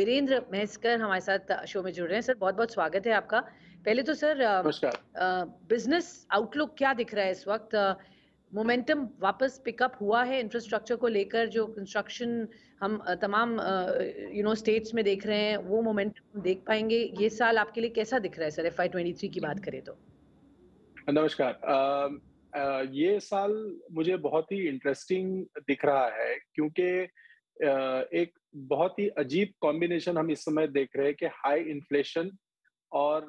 वीरेंद्र महेश्कर हमारे साथ शो में जुड़ रहे हैं। सर बहुत-बहुत स्वागत है आपका। पहले तो सर नमस्कार। बिज़नेस आउटलुक क्या दिख रहा है इस वक़्त? मोमेंटम वापस पिकअप हुआ है इंफ्रास्ट्रक्चर को लेकर जो कंस्ट्रक्शन हम तमाम स्टेट्स में देख रहे हैं, वो मोमेंटम हम देख पाएँगे? ये साल आपके लिए कैसा दिख रहा है सर FY 23 की बात करें तो? नमस्कार। ये साल मुझे बहुत ही इंटरेस्टिंग दिख रहा है क्योंकि एक बहुत ही अजीब कॉम्बिनेशन हम इस समय देख रहे हैं कि हाई इन्फ्लेशन और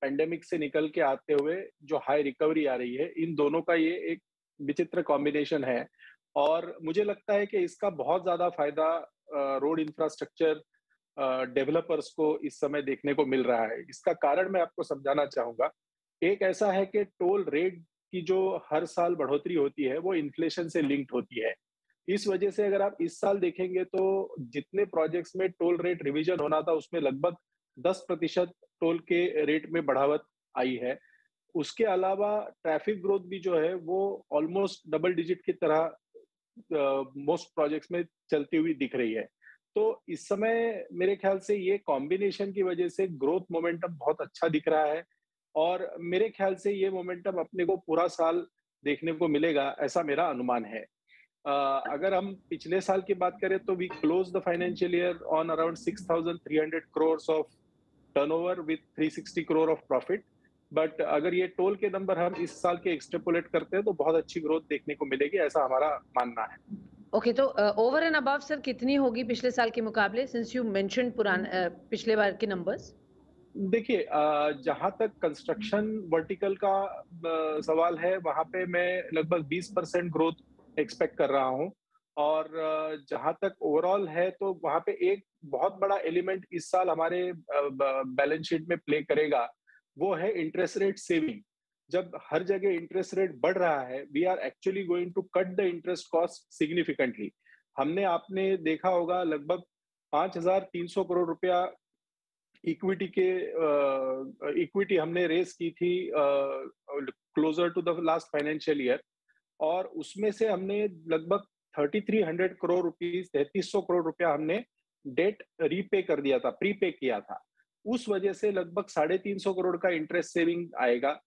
पैंडेमिक से निकल के आते हुए जो हाई रिकवरी आ रही है, इन दोनों का ये एक विचित्र कॉम्बिनेशन है। और मुझे लगता है कि इसका बहुत ज़्यादा फ़ायदा रोड इंफ्रास्ट्रक्चर डेवलपर्स को इस समय देखने को मिल रहा है। इसका कारण मैं आपको समझाना चाहूँगा। एक ऐसा है कि टोल रेट की जो हर साल बढ़ोतरी होती है, वो इन्फ्लेशन से लिंक्ड होती है। इस वजह से अगर आप इस साल देखेंगे तो जितने प्रोजेक्ट्स में टोल रेट रिवीजन होना था, उसमें लगभग 10% टोल के रेट में बढ़ावत आई है। उसके अलावा ट्रैफिक ग्रोथ भी जो है वो ऑलमोस्ट डबल डिजिट की तरह मोस्ट प्रोजेक्ट्स में चलती हुई दिख रही है। तो इस समय मेरे ख्याल से ये कॉम्बिनेशन की वजह से ग्रोथ मोमेंटम बहुत अच्छा दिख रहा है और मेरे ख्याल से ये मोमेंटम अपने को पूरा साल देखने को मिलेगा, ऐसा मेरा अनुमान है। अगर हम पिछले साल की बात करें तो we close the financial year on around 6,300 crores of turnover with 360 crore of profit. But अगर ये टोल के नंबर हम इस साल के एक्सट्रपोलेट करते हैं तो बहुत अच्छी ग्रोथ देखने को मिलेगी, ऐसा हमारा मानना है। ओके, तो ओवर एंड अबव सर कितनी होगी पिछले साल के मुकाबले सिंस यू मेंशन्ड पिछले बार के नंबर्स? देखिए, जहाँ तक कंस्ट्रक्शन वर्टिकल का सवाल है, वहाँ पे मैं लगभग 20% ग्रोथ एक्सपेक्ट कर रहा हूँ। और जहाँ तक ओवरऑल है तो वहाँ पे एक बहुत बड़ा एलिमेंट इस साल हमारे बैलेंस शीट में प्ले करेगा, वो है इंटरेस्ट रेट सेविंग। जब हर जगह इंटरेस्ट रेट बढ़ रहा है, we are actually going to cut the interest cost significantly. हमने आपने देखा होगा लगभग 5,300 करोड़ रुपया इक्विटी के इक्विटी हमने रेस की थी closer to the last financial year. और उसमें से हमने लगभग 3,300 करोड़ रुपीस 3,300 करोड़ रुपया हमने डेट रीपे कर दिया था, प्रीपे किया था। उस वजह से लगभग 350 करोड़ का इंटरेस्ट सेविंग आएगा।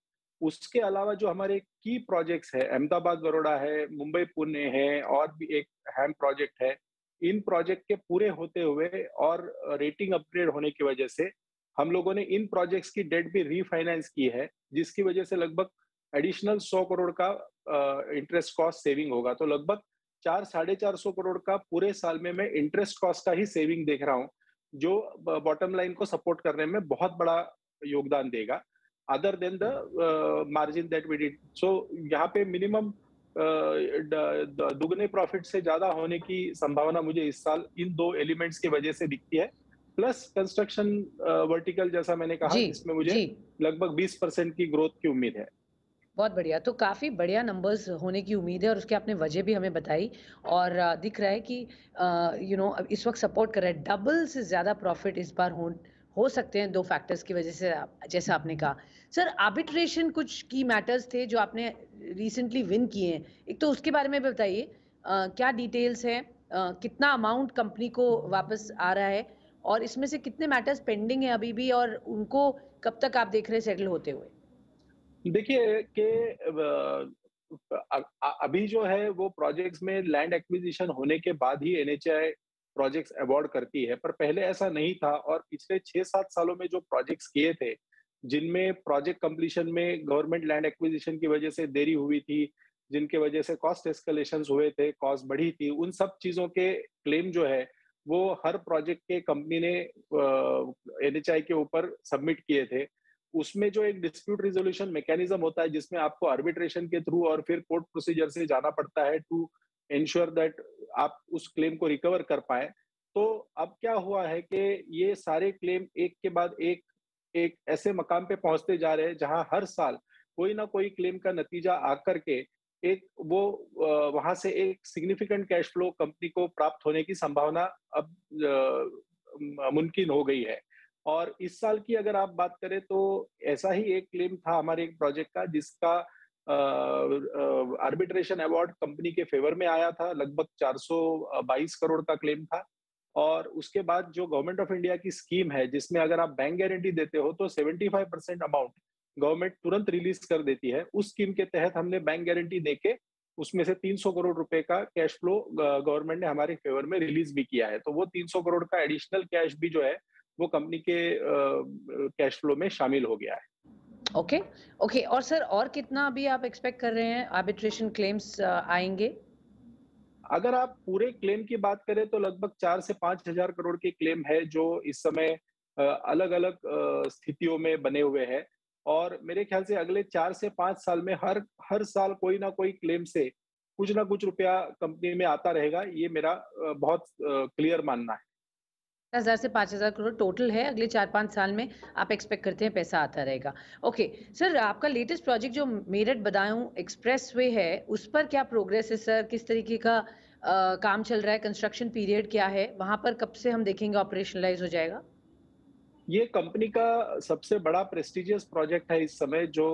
उसके अलावा जो हमारे की प्रोजेक्ट्स है, अहमदाबाद बड़ौदा है, मुंबई पुणे है और भी एक हैम प्रोजेक्ट है। इन प्रोजेक्ट के पूरे होते हुए और रेटिंग अपग्रेड होने की वजह से हम लोगों ने इन प्रोजेक्ट्स की डेट भी रीफाइनेंस की है, जिसकी वजह से लगभग एडिशनल 100 करोड़ का इंटरेस्ट कॉस्ट सेविंग होगा। तो लगभग 400-450 करोड़ का पूरे साल में मैं इंटरेस्ट कॉस्ट का ही सेविंग देख रहा हूँ, जो बॉटम लाइन को सपोर्ट करने में बहुत बड़ा योगदान देगा, other than the margin that we did. So यहाँ पे मिनिमम दुगने प्रॉफिट से ज्यादा होने की संभावना मुझे इस साल इन दो एलिमेंट्स की वजह से दिखती है। प्लस कंस्ट्रक्शन वर्टिकल, जैसा मैंने कहा, जी, जिसमें मुझे जी। लगभग 20% की ग्रोथ की उम्मीद है। बहुत बढ़िया, तो काफ़ी बढ़िया नंबर्स होने की उम्मीद है और उसकी आपने वजह भी हमें बताई और दिख रहा है कि अब इस वक़्त सपोर्ट कर रहा है। डबल से ज़्यादा प्रॉफ़िट इस बार हो सकते हैं 2 फैक्टर्स की वजह से जैसा आपने कहा। सर आर्बिट्रेशन कुछ की मैटर्स थे जो आपने रिसेंटली विन किए हैं। एक तो उसके बारे में भी बताइए क्या डिटेल्स हैं? कितना अमाउंट कंपनी को वापस आ रहा है? और इसमें से कितने मैटर्स पेंडिंग हैं अभी भी और उनको कब तक आप देख रहे हैं सेटल होते हुए? देखिए कि अभी जो है वो प्रोजेक्ट्स में लैंड एक्विजिशन होने के बाद ही एनएचएआई प्रोजेक्ट्स अवार्ड करती है, पर पहले ऐसा नहीं था। और पिछले 6-7 सालों में जो प्रोजेक्ट्स किए थे, जिनमें प्रोजेक्ट कंप्लीशन में गवर्नमेंट लैंड एक्विजिशन की वजह से देरी हुई थी, जिनके वजह से कॉस्ट एस्केलेशंस हुए थे, कॉस्ट बढ़ी थी, उन सब चीजों के क्लेम जो है वो हर प्रोजेक्ट के कंपनी ने एनएचआई के ऊपर सबमिट किए थे। उसमें जो एक डिस्प्यूट रिजोल्यूशन मैकेनिज्म होता है, जिसमें आपको आर्बिट्रेशन के थ्रू और फिर कोर्ट प्रोसीजर से जाना पड़ता है टू इंश्योर दैट आप उस क्लेम को रिकवर कर पाए। तो अब क्या हुआ है कि ये सारे क्लेम एक के बाद एक एक ऐसे मकाम पे पहुंचते जा रहे हैं जहां हर साल कोई ना कोई क्लेम का नतीजा आकर के एक वो वहां से एक सिग्निफिकेंट कैश फ्लो कंपनी को प्राप्त होने की संभावना अब मुमकिन हो गई है। और इस साल की अगर आप बात करें तो ऐसा ही एक क्लेम था हमारे एक प्रोजेक्ट का, जिसका आर्बिट्रेशन अवार्ड कंपनी के फेवर में आया था। लगभग 422 करोड़ का क्लेम था और उसके बाद जो गवर्नमेंट ऑफ इंडिया की स्कीम है, जिसमें अगर आप बैंक गारंटी देते हो तो 75% अमाउंट गवर्नमेंट तुरंत रिलीज कर देती है। उस स्कीम के तहत हमने बैंक गारंटी देके उसमें से 300 करोड़ रुपए का कैश फ्लो गवर्नमेंट ने हमारे फेवर में रिलीज भी किया है। तो वो 300 करोड़ का एडिशनल कैश भी जो है वो कंपनी के कैश फ्लो में शामिल हो गया है। Okay, okay. और सर, और कितना अभी आप एक्सपेक्ट कर रहे हैं आर्बिट्रेशन क्लेम्स आएँगे? अगर आप पूरे क्लेम की बात करें तो लगभग 4 से 5 हज़ार करोड़ के क्लेम है जो इस समय अलग-अलग स्थितियों में बने हुए हैं और मेरे ख्याल से अगले 4 से 5 साल में हर हर साल कोई ना कोई क्लेम से कुछ ना कुछ रुपया कंपनी में आता रहेगा। ये मेरा बहुत क्लियर मानना है। 10,000 से 5,000 करोड़ टोटल है, अगले 4-5 साल में आप एक्सपेक्ट करते हैं पैसा आता रहेगा। ओके, सर, आपका लेटेस्ट प्रोजेक्ट जो मेरठ बदायूं एक्सप्रेसवे है, उस पर क्या प्रोग्रेस है सर? किस तरीके का काम चल रहा है? कंस्ट्रक्शन पीरियड क्या है? वहाँ पर कब से हम देखेंगे ऑपरेशनलाइज़ हो जाएगा? ये कंपनी का सबसे बड़ा प्रेस्टिजियस प्रोजेक्ट है इस समय जो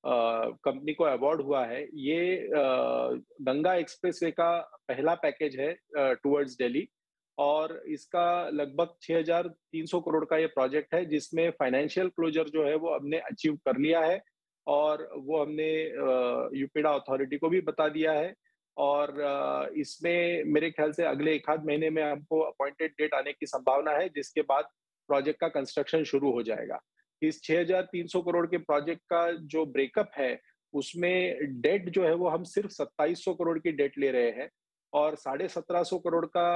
कंपनी को अवार्ड हुआ है। ये गंगा एक्सप्रेसवे का पहला पैकेज है टुवर्ड्स दिल्ली और इसका लगभग 6,300 करोड़ का ये प्रोजेक्ट है जिसमें फाइनेंशियल क्लोजर जो है वो हमने अचीव कर लिया है और वो हमने यूपीडा अथॉरिटी को भी बता दिया है और इसमें मेरे ख्याल से अगले 1 आध महीने में हमको अपॉइंटेड डेट आने की संभावना है जिसके बाद प्रोजेक्ट का कंस्ट्रक्शन शुरू हो जाएगा। इस 6,300 करोड़ के प्रोजेक्ट का जो ब्रेकअप है, उसमें डेट जो है वो हम सिर्फ 2,700 करोड़ की डेट ले रहे हैं और 1,750 करोड़ का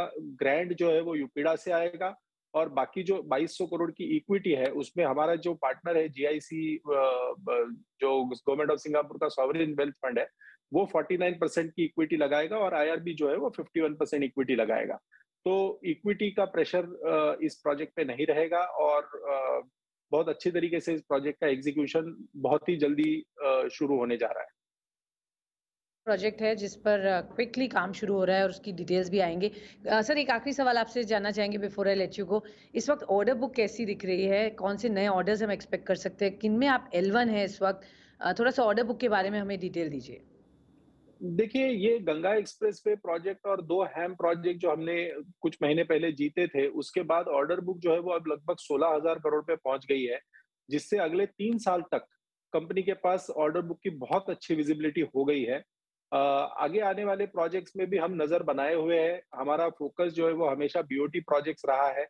ग्रांट जो है वो यूपीडा से आएगा और बाकी जो 2,200 करोड़ की इक्विटी है, उसमें हमारा जो पार्टनर है जीआईसी जो गवर्नमेंट ऑफ सिंगापुर का सॉवरेन वेल्थ फंड है, वो 49% की इक्विटी लगाएगा और आईआरबी जो है वो 51% इक्विटी लगाएगा। तो इक्विटी का प्रेशर इस प्रोजेक्ट पे नहीं रहेगा और बहुत अच्छी तरीके से इस प्रोजेक्ट का एग्जीक्यूशन बहुत ही जल्दी शुरू होने जा रहा है। प्रोजेक्ट है जिस पर क्विकली काम शुरू हो रहा है और उसकी डिटेल्स भी आएँगे। सर, एक आखिरी सवाल आपसे जानना चाहेंगे before I let you go. इस वक़्त ऑर्डर बुक कैसी दिख रही है? कौन से नए ऑर्डर्स हम एक्सपेक्ट कर सकते हैं? किनमें आप L1 हैं इस वक़्त? थोड़ा-सा ऑर्डर बुक के बारे में हमें डिटेल दीजिए। देखिए, ये गंगा एक्सप्रेसवे प्रोजेक्ट और 2 हैम प्रोजेक्ट जो हमने कुछ महीने पहले जीते थे, उसके बाद ऑर्डर बुक जो है वो अब लगभग 16,000 करोड़ पे पहुंच गई है, जिससे अगले 3 साल तक कंपनी के पास ऑर्डर बुक की बहुत अच्छी विजिबिलिटी हो गई है। आगे आने वाले प्रोजेक्ट्स में भी हम नज़र बनाए हुए हैं। हमारा फोकस जो है वो हमेशा बीओटी प्रोजेक्ट्स रहा है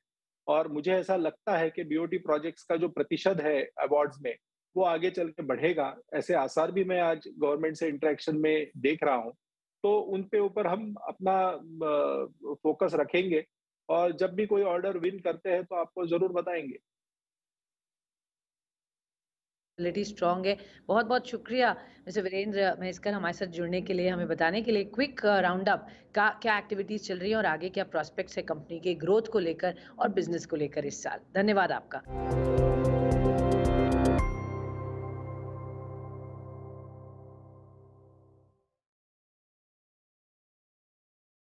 और मुझे ऐसा लगता है कि बीओटी प्रोजेक्ट्स का जो प्रतिशत है अवार्ड्स में, वो आगे चल के बढ़ेगा। ऐसे आसार भी मैं आज गवर्नमेंट से इंटरेक्शन में देख रहा हूँ। तो उन पे ऊपर हम अपना फोकस रखेंगे और जब भी कोई ऑर्डर विन करते हैं तो आपको ज़रूर बताएँगे। क्वालिटी स्ट्रॉन्ग है। बहुत-बहुत शुक्रिया मिस्टर वीरेंद्र महेश्कर हमारे साथ जुड़ने के लिए, हमें बताने के लिए क्विक राउंड अप का क्या एक्टिविटीज़ चल रही हैं और आगे क्या प्रॉस्पेक्ट्स है कंपनी के ग्रोथ को लेकर और बिज़नेस को लेकर इस साल। धन्यवाद आपका।